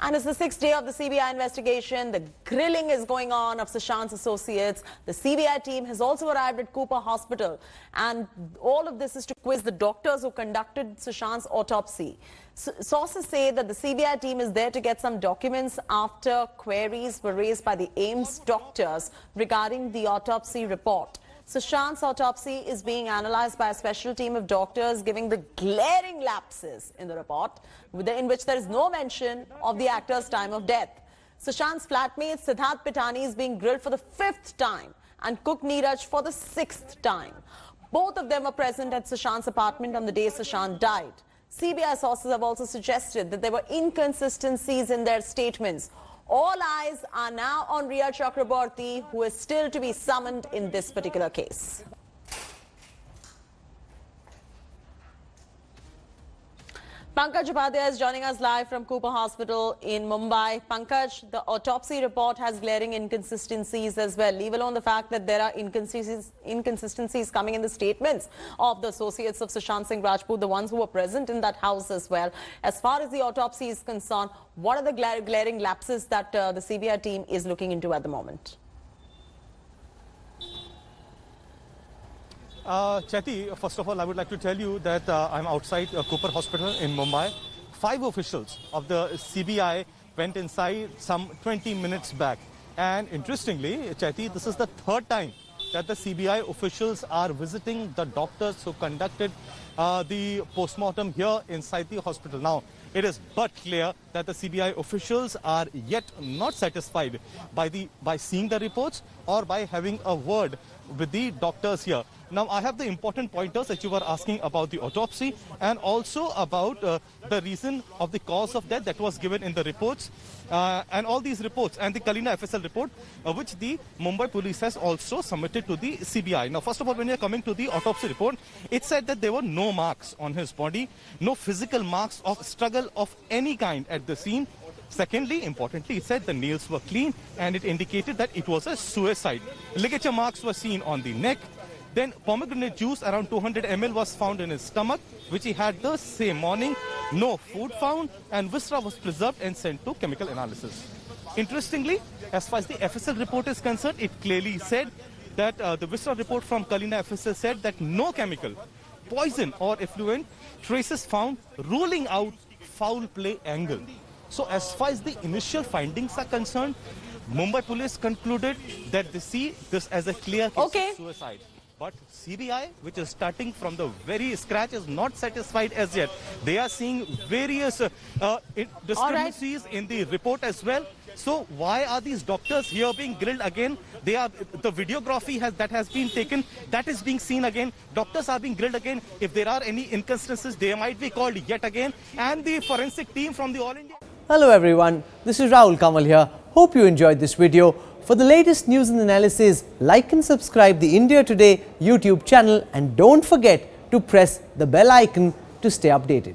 And it's the sixth day of the CBI investigation. The grilling is going on of Sushant's associates. The CBI team has also arrived at Cooper Hospital. And all of this is to quiz the doctors who conducted Sushant's autopsy. Sources say that the CBI team is there to get some documents after queries were raised by the AIIMS doctors regarding the autopsy report. Sushant's autopsy is being analyzed by a special team of doctors, giving the glaring lapses in the report, in which there is no mention of the actor's time of death. Sushant's flatmate Siddharth Pitani is being grilled for the 5th time and cook Neeraj for the 6th time. Both of them were present at Sushant's apartment on the day Sushant died. CBI sources have also suggested that there were inconsistencies in their statements. All eyes are now on Rhea Chakraborty, who is still to be summoned in this particular case. Pankaj Upadhyay is joining us live from Cooper Hospital in Mumbai. Pankaj, the autopsy report has glaring inconsistencies as well, leave alone the fact that there are inconsistencies coming in the statements of the associates of Sushant Singh Rajput, the ones who were present in that house as well. As far as the autopsy is concerned, what are the glaring lapses that the CBI team is looking into at the moment? Chetty, first of all, I would like to tell you that I'm outside Cooper Hospital in Mumbai. 5 officials of the CBI went inside some 20 minutes back. And interestingly, Chetty, this is the 3rd time that the CBI officials are visiting the doctors who conducted the postmortem here inside the hospital. Now, it is but clear that the CBI officials are yet not satisfied by seeing the reports or by having a word with the doctors here. Now, I have the important pointers that you were asking about the autopsy and also about the reason of the cause of death that was given in the reports. And all these reports and the Kalina FSL report, which the Mumbai police has also submitted to the CBI. Now, first of all, when you are coming to the autopsy report, it said that there were no marks on his body, no physical marks of struggle of any kind at the scene. Secondly, importantly, it said the nails were clean and it indicated that it was a suicide. Ligature marks were seen on the neck. Then pomegranate juice around 200 ml was found in his stomach, which he had the same morning. No food found, and viscera was preserved and sent to chemical analysis. Interestingly, as far as the FSL report is concerned, it clearly said that the viscera report from Kalina FSL said that no chemical, poison or effluent traces found, ruling out foul play angle. So as far as the initial findings are concerned, Mumbai police concluded that they see this as a clear case of suicide. But CBI, which is starting from the very scratch, is not satisfied as yet. They are seeing various discrepancies in the report as well. So why are these doctors here being grilled again? The videography that has been taken, that is being seen again. Doctors are being grilled again. If there are any inconsistencies, they might be called yet again. And the forensic team from the All India... Hello everyone, this is Rahul Kamal here. Hope you enjoyed this video. For the latest news and analysis, like and subscribe the India Today YouTube channel and don't forget to press the bell icon to stay updated.